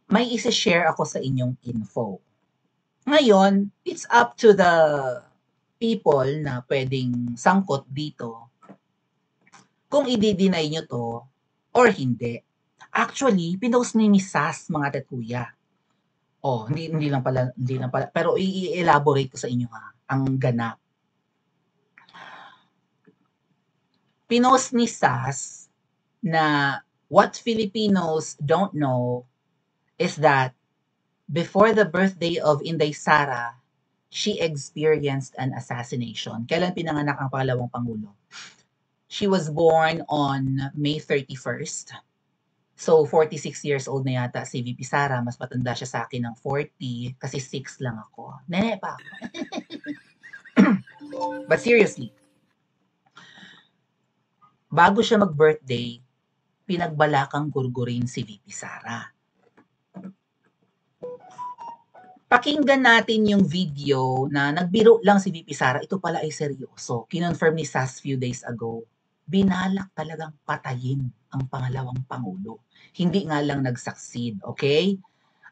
may isi-share ako sa inyong info. Ngayon, it's up to the people na pwedeng sangkot dito kung i-deny nyo to or hindi. Actually, pinost ni Miss Sas, mga tatuya. Oh, hindi lang pala, pero i-elaborate ko sa inyo ha, ang ganap. Pinost ni Sas na what Filipinos don't know is that before the birthday of Inday Sara, she experienced an assassination. Kailan pinanganak ang pangalawang Pangulo? She was born on May 31st. So, 46 years old na yata si VP Sara. Mas matanda siya sa akin ng 40 kasi 6 lang ako. Nene pa ako. But seriously, bago siya mag-birthday, pinagbalakang gurgurin si VP Sara. Pakinggan natin yung video na nagbiro lang si VP Sara. Ito pala ay seryoso. Kinonfirm ni Sas few days ago. Binalak talagang patayin ang pangalawang Pangulo. Hindi nga lang nag-succeed, okay?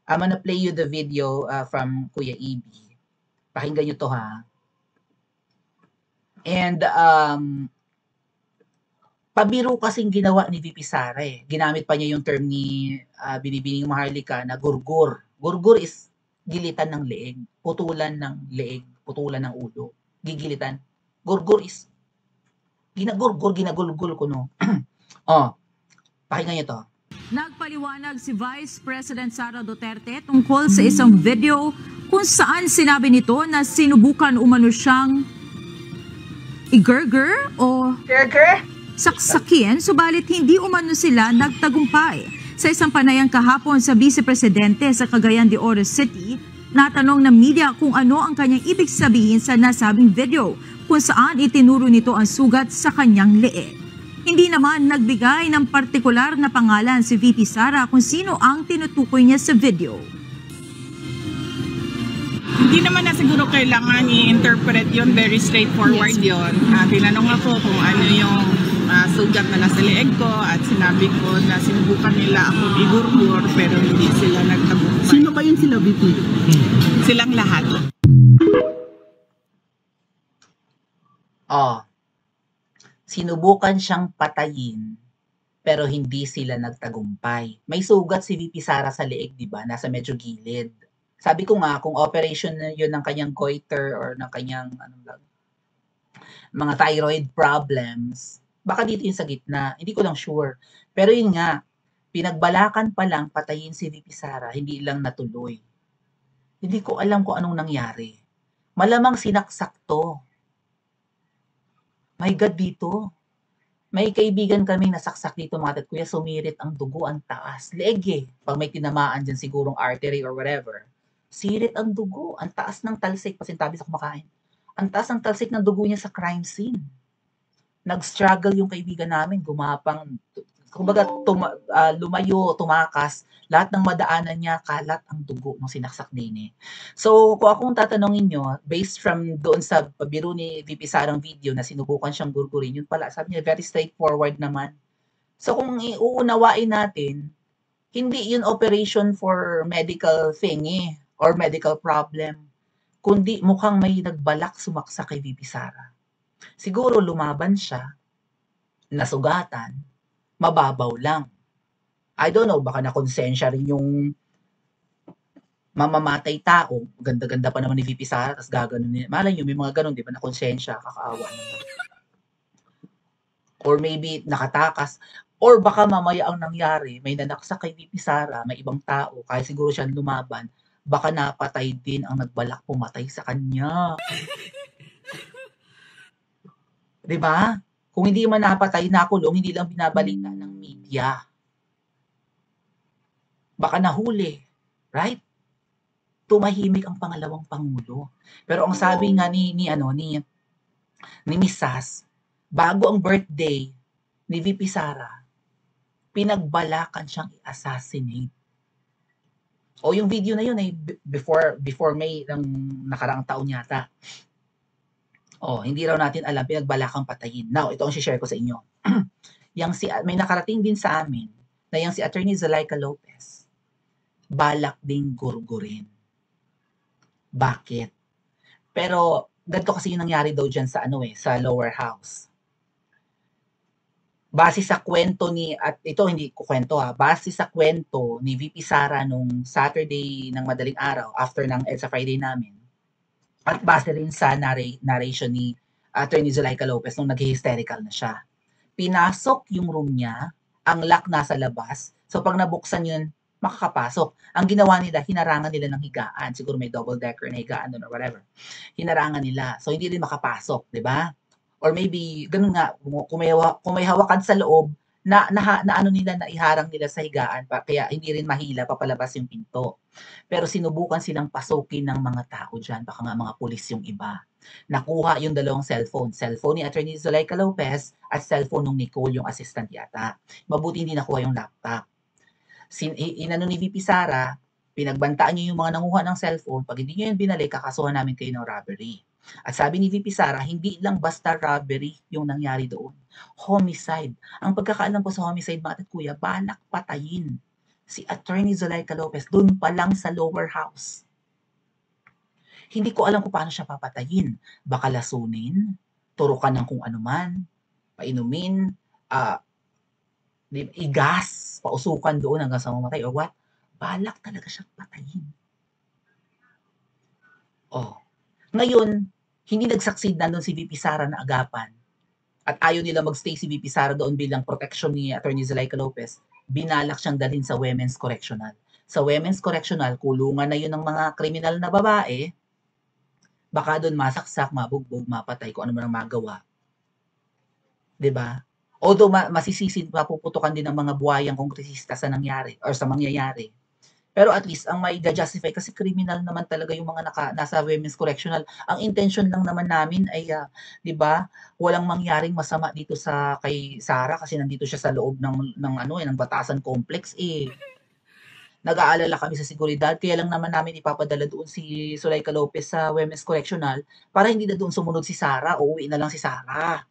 I'm gonna play you the video from Kuya Ibi. Pakinggan nyo to ha. And pabiro kasing ginawa ni VP Sara eh. Ginamit pa niya yung term ni Binibining Maharlika na gurgur. Gurgur is gilitan ng leeg, putulan ng leeg, putulan ng ulo, gigilitan. Gurgur is ginagulgul ko no. Oh, pakinggan niyo to. Nagpaliwanag si Vice President Sara Duterte tungkol sa isang video kung saan sinabi nito na sinubukan umano siyang i-gurgur o saksakin, subalit hindi umano sila nagtagumpay. Sa isang panayang kahapon sa Vice Presidente sa Cagayan de Oro City, natanong ng media kung ano ang kanyang ibig sabihin sa nasabing video, kung saan itinuro nito ang sugat sa kanyang leeg. Hindi naman nagbigay ng partikular na pangalan si VP Sara kung sino ang tinutukoy niya sa video. Hindi naman na siguro kailangan i-interpret yun, very straightforward yun. Tinanong ako kung ano yung sugat na nasa leeg ko at sinabi ko na sinubukan nila ako igurgur pero hindi sila nagtagumpay. Sino ba yun sila, VP? Silang lahat. Oh, sinubukan siyang patayin pero hindi sila nagtagumpay. May sugat si VP Sara sa leeg, di ba? Nasa medyo gilid. Sabi ko nga, kung operation na yun ng kanyang goiter or ng kanyang mga thyroid problems, baka dito yung sa gitna. Hindi ko lang sure. Pero yun nga, pinagbalakan pa lang patayin si VP Sara, hindi lang natuloy. Hindi ko alam kung anong nangyari. Malamang sinaksak to. My God, dito. May kaibigan kaming nasaksak dito mga tatkuya, sumirit ang dugo, ang taas. Leeg eh. Pag may tinamaan dyan sigurong artery or whatever, sirit ang dugo. Ang taas ng talsik, pasintabi sa kumakain. Ang taas ng talsik ng dugo niya sa crime scene. Nag-struggle yung kaibigan namin, gumapang, kumbaga lumayo, tumakas, lahat ng madaanan niya, kalat ang dugo ng sinaksak din eh. So, kung akong tatanungin nyo, based from doon sa pabiro ni VP Sarang video na sinubukan siyang gurgurin, yun pala, sabi niya, very straightforward naman. So, kung iuunawain natin, hindi yun operation for medical thing or medical problem, kundi mukhang may nagbalak sumaksak kay VP Sara. Siguro lumaban siya, nasugatan, mababaw lang. I don't know, baka nakonsensya rin yung mamamatay tao. Ganda-ganda pa naman ni VP Sara, tapos gaganon. Malay nyo, may mga ganon, di ba, nakonsensya, kakaawa naman. Or maybe nakatakas. Or baka mamaya ang nangyari, may nanaksak kay VP Sara, may ibang tao, kaya siguro siya lumaban, baka napatay din ang nagbalak pumatay sa kanya. Diba? Kung hindi man napatay, nakulong, hindi lang binabalita ng media. Baka nahuli. Right? Tumahimik ang pangalawang Pangulo. Pero ang sabi nga ni Miss Sas, bago ang birthday ni VP Sara, pinagbalakan siyang i-assassinate. O yung video na yun ay before May ng nakaraang taon yata. Oh, hindi raw natin alam, pinagbalakang patayin. Now, ito ang share ko sa inyo. May nakarating din sa amin na yung si Attorney Zalaika Lopez. balak ding gurgurin. Bakit? Pero ganito kasi yung nangyari daw dyan sa sa lower house. Base sa kwento at ito hindi ko kwento base sa kwento ni VP Sara nung Saturday ng madaling araw after ng EDSA Friday namin, at base rin sa narration ni Attorney Zulaika Lopez nung nag-hysterical na siya. Pinasok yung room niya, ang lock nasa labas, so pag nabuksan yun, makakapasok. Ang ginawa nila, hinarangan nila ng higaan. Siguro may double-decker na higaan doon or whatever. Hinarangan nila. So, hindi rin makapasok, di ba? Or maybe, ganun nga, kung may hawakan sa loob, na ano nila, na iharang nila sa higaan, kaya hindi rin mahila, papalabas yung pinto. Pero sinubukan silang pasukin ng mga tao dyan, baka nga mga pulis yung iba. Nakuha yung dalawang cellphone ni Attorney Zulaika Lopez at cellphone ng Nicole, yung assistant yata. Mabuti hindi nakuha yung laptop. Inano ni VP Sara, pinagbantaan niyo yung mga nanguha ng cellphone, pag hindi niyo yan binalik, kakasuhan namin kayo ng robbery. At sabi ni VP Sara, hindi lang basta robbery yung nangyari doon. Homicide. Ang pagkakaalam ko sa homicide, mga kuya, balak patayin si Attorney Zulaika Lopez doon pa lang sa lower house. Hindi ko alam kung paano siya papatayin. Baka lasunin, turukan ng kung ano man, painumin, igas, pausukan doon hanggang sa mamatay or what. Balak talaga siyang patayin. Ngayon, hindi nag-succeed na doon si VP Sara na agapan. At ayaw nila magstay si VP Sara doon bilang protection ni Attorney Zulaika Lopez. Binalak siyang dalhin sa Women's Correctional. Sa Women's Correctional, kulungan na yun ng mga kriminal na babae. Baka doon masaksak, mabugbog, mapatay, kung ano man ang magawa. Diba? Although masisisi, mapuputukan din ng mga buhayang kongresista sa nangyari or sa mangyayari. Pero at least, ang may justify kasi criminal naman talaga yung mga nasa Women's Correctional. Ang intention lang naman namin ay, di ba, walang mangyaring masama dito kay Sara kasi nandito siya sa loob ng Batasan Complex Nag-aalala kami sa seguridad, kaya lang naman namin ipapadala doon si Zulaika Lopez sa Women's Correctional para hindi na doon sumunod si Sara, uuwi na lang si Sara.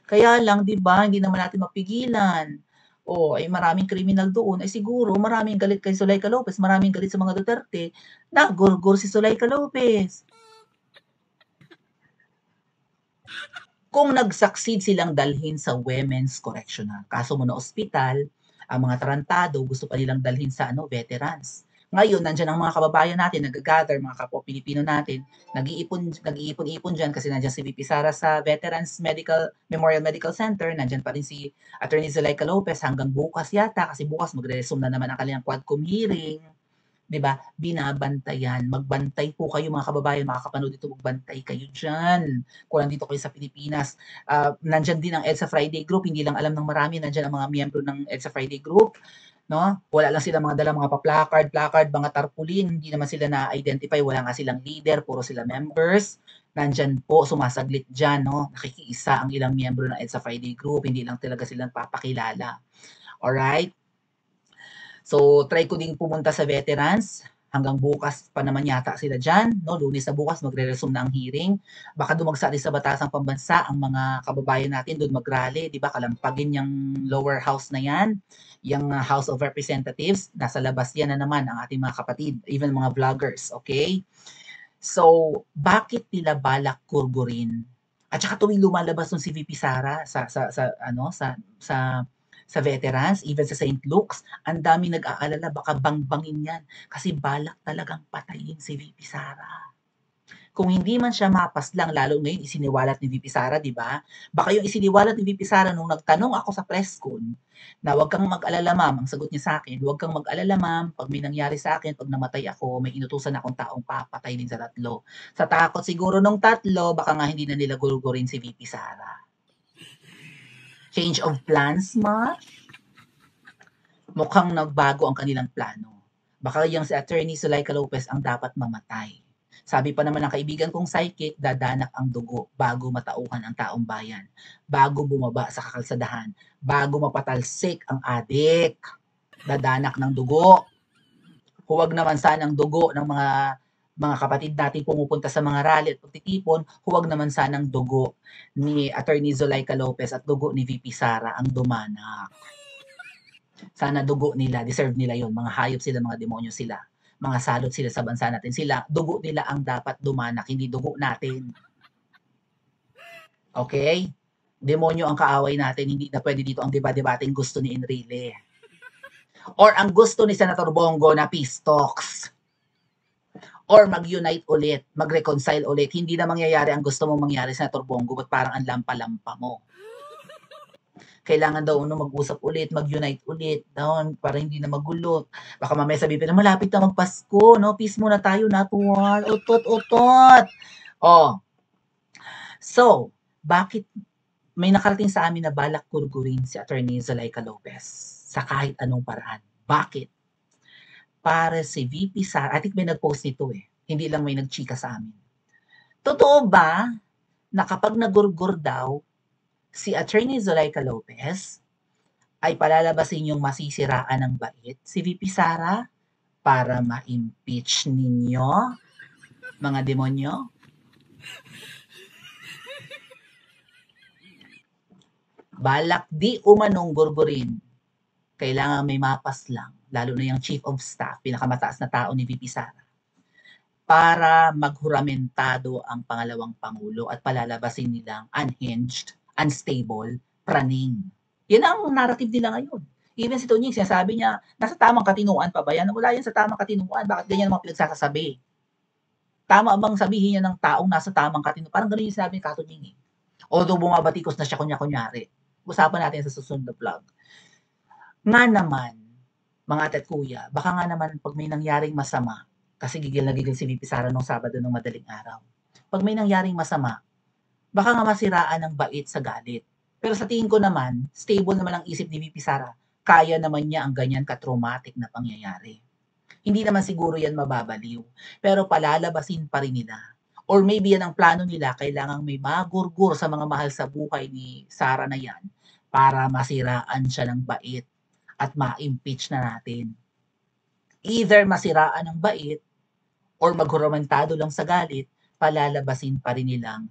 Kaya lang, di ba, hindi naman natin mapigilan. Ay maraming kriminal doon, ay siguro maraming galit kay Zulaika Lopez, maraming galit sa mga Duterte, nagurgur si Zulaika Lopez. Kung nag-succeed silang dalhin sa Women's Correctional, kaso mo na ospital, ang mga tarantado gusto pa nilang dalhin sa veterans. Ngayon, nandiyan ang mga kababayan natin, nag-gather, mga kapwa Pilipino natin, nag-iipon-ipon dyan kasi nandiyan si VP Sara sa Veterans Memorial Medical Center, nandiyan pa rin si Attorney Zulaika Lopez hanggang bukas yata, kasi bukas magre-resume na naman ang kanilang Quadcom hearing. Diba? Binabantayan. Magbantay po kayo mga kababayan, makakapanood dito, magbantay kayo dyan. Kung nandito kayo sa Pilipinas, nandyan din ang EDSA Friday Group, hindi lang alam ng marami, nandyan ang mga miyembro ng EDSA Friday Group. No? Wala lang sila mga dala, mga pa-placard, mga tarpaulin, hindi naman sila na-identify, wala nga silang leader, puro sila members. Nandyan po, sumasaglit dyan, no? Nakikiisa ang ilang miyembro ng EDSA Friday Group, hindi lang talaga silang papakilala. Alright? So, try ko din pumunta sa veterans. Hanggang bukas pa naman yata sila dyan. No? Lunes na bukas, magre-resume na ang hearing. Baka dumagsa din sa Batasang Pambansa ang mga kababayan natin doon mag-rally. Diba? Kalampagin yung lower house na yan. Yung House of Representatives. Nasa labas yan na naman ang ating mga kapatid. Even mga vloggers. Okay? So, bakit nila balak kurgurin? At saka tuwing lumalabas ng si VP Sara sa veterans, even sa St. Luke's, ang dami nag-aalala, baka bangbangin yan. Kasi balak talagang patayin si VP Sara. Kung hindi man siya mapaslang, lalo ngayon isiniwalat ni VP Sara, di ba? Baka yung isiniwalat ni VP Sara nung nagtanong ako sa press con, na huwag kang mag-alala ma'am, ang sagot niya sa akin, huwag kang mag-alala ma'am, pag may nangyari sa akin, pag namatay ako, may inutusan akong taong papatay din sa tatlo. Sa takot siguro nung tatlo, baka nga hindi na nila gurugurin si VP Sara. Change of plans, ma? Mukhang nagbago ang kanilang plano. Baka yung si Attorney Zulaika Lopez ang dapat mamatay. Sabi pa naman ng kaibigan kong psychic, dadanak ang dugo bago matauhan ang taong bayan, bago bumaba sa kakalsadahan, bago mapatalsik ang adik. Dadanak ng dugo. Huwag naman sanang dugo ng mga kapatid natin pumupunta sa mga rally at pagtitipon, huwag naman sanang dugo ni Attorney Zulaika Lopez at dugo ni VP Sara ang dumanak. Sana dugo nila, deserve nila yon. Mga hayop sila, mga demonyo sila. Mga salot sila sa bansa natin. Sila, dugo nila ang dapat dumanak, hindi dugo natin. Okay? Demonyo ang kaaway natin, hindi na pwede dito ang diba-debating gusto ni Enrile. Or ang gusto ni Senator Bongo na peace talks. Or mag-unite ulit, mag-reconcile ulit. Hindi na mangyayari ang gusto mong mangyari, Senator Bongo, but parang ang lampa-lampa mo. Kailangan daw mag-usap ulit, mag-unite ulit, down, para hindi na magulo. Baka mamaya sabihin na malapit na magpasko, no? Peace muna tayo, natuwal, utot-utot. Oh. So, bakit may nakarating sa amin na balak kurgurin si Attorney Zulaika Lopez sa kahit anong paraan? Bakit? Para si VP Sara, I think may nag-post nito hindi lang may nagchika sa amin. Totoo ba na kapag nagurgur daw si Attorney Zulaika Lopez ay palalabasin yung masisiraan ng bait si VP Sara para ma-impeach ninyo, mga demonyo? Balak di umanong gurgurin, kailangan may mapas lang, lalo na yung Chief of Staff, pinakamataas na tao ni VP Sara, para maghuramentado ang pangalawang Pangulo at palalabasin nilang unhinged, unstable, praning. Yan ang narrative nila ngayon. Even si Tonying, sinasabi niya, nasa tamang katinuan pa ba yan? Wala yan sa tamang katinuan. Bakit ganyan ang mga pinagsasabi? Tama bang sabihin niya ng taong nasa tamang katinuan? Parang ganun yung sinabi ni Tonying. Although bumabatikos na siya kunya-kunyari. Usapan natin sa susunod na vlog. Nga naman, mga ate at kuya, baka nga naman pag may nangyaring masama, kasi gigil na gigil si VP Sara nung Sabado ng madaling araw. Pag may nangyaring masama, baka nga masiraan ng bait sa galit. Pero sa tingin ko naman, stable naman ang isip ni VP Sara. Kaya naman niya ang ganyan ka-traumatic na pangyayari. Hindi naman siguro yan mababaliw. Pero palalabasin pa rin nila. Or maybe yan ang plano nila, kailangang may magurgur sa mga mahal sa buhay ni Sara na yan para masiraan siya ng bait at ma-impeach na natin. Either masiraan ng bait or maghuramentado lang sa galit, palalabasin pa rin nilang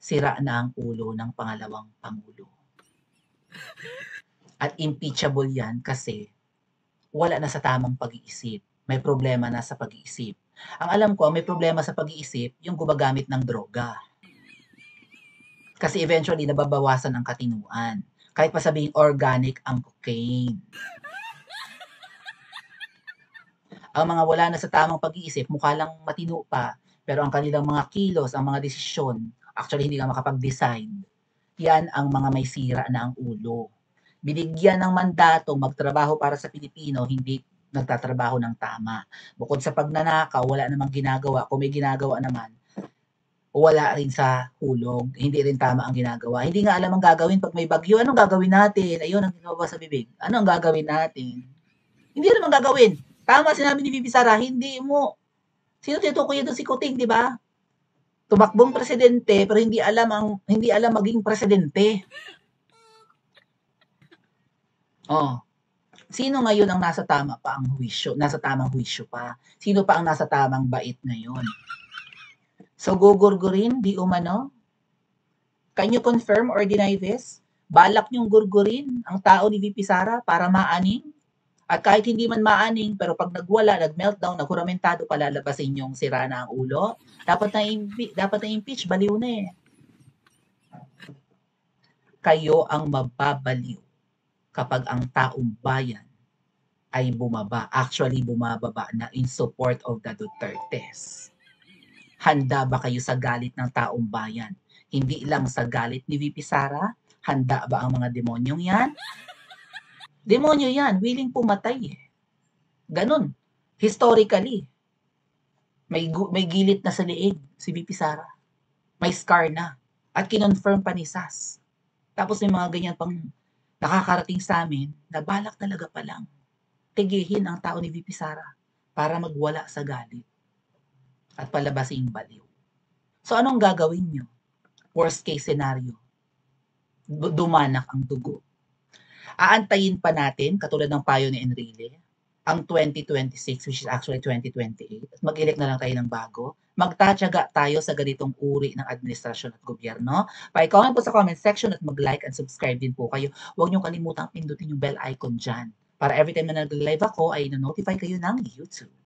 sira na ang ulo ng pangalawang Pangulo. At impeachable yan kasi wala na sa tamang pag-iisip. May problema na sa pag-iisip. Ang alam ko, may problema sa pag-iisip yung gumagamit ng droga. Kasi eventually, nababawasan ang katinuan. Kahit pa sabihing organic ang cocaine. Ang mga wala na sa tamang pag-iisip, mukha lang matino pa, pero ang kanilang mga kilos, ang mga desisyon, actually hindi nga makapag-decide, yan ang mga may sira na ang ulo. Binigyan ng mandato magtrabaho para sa Pilipino, hindi nagtatrabaho ng tama. Bukod sa pagnanakaw, wala namang ginagawa. Kung may ginagawa naman, wala rin sa hulog. Hindi rin tama ang ginagawa. Hindi nga alam ang gagawin pag may bagyo. Anong gagawin natin? Ayun ang ginagawa sa bibig. Ano ang gagawin natin? Hindi naman gagawin. Tama sinabi ni VP Sara, hindi mo. Sino tinutukoy doon si Kuting, di ba? Tumakbong presidente pero hindi alam maging presidente. Oh. Sino ngayon ang nasa tama pa ang huwisyo? Nasa tamang huwisyo pa? Sino pa ang nasa tamang bait ngayon? So, gugurgurin, di umano? Can you confirm or deny this? Balak niyong gurgurin ang tao ni VP Sara para maaning? At kahit hindi man maaning, pero pag nagwala, nag-meltdown, naghuramentado, palalabasin yung sira na ang ulo, dapat na impeach, baliw na Kayo ang mababaliw kapag ang taong bayan ay bumaba. Actually, bumababa na in support of the Dutertes. Handa ba kayo sa galit ng taong bayan? Hindi lang sa galit ni VP Sara? Handa ba ang mga demonyong yan? Demonyo yan, willing pumatay Ganon. Historically, may gilit na sa leeg si VP Sara. May scar na. At kinonfirm pa ni SAS. Tapos may mga ganyan pang nakakarating sa amin na balak talaga palang tigihin ang tao ni VP Sara para magwala sa galit at palabasing baliw. So anong gagawin nyo? Worst case scenario, dumanak ang dugo. Aantayin pa natin, katulad ng payo ni Enrile, ang 2026, which is actually 2028, at mag-elect na lang tayo ng bago. Magtatyaga tayo sa ganitong uri ng administrasyon at gobyerno. Pa-comment po sa comment section at mag-like and subscribe din po kayo. Huwag niyong kalimutang pindutin yung bell icon dyan para every time na nag-live ako ay na-notify kayo ng YouTube.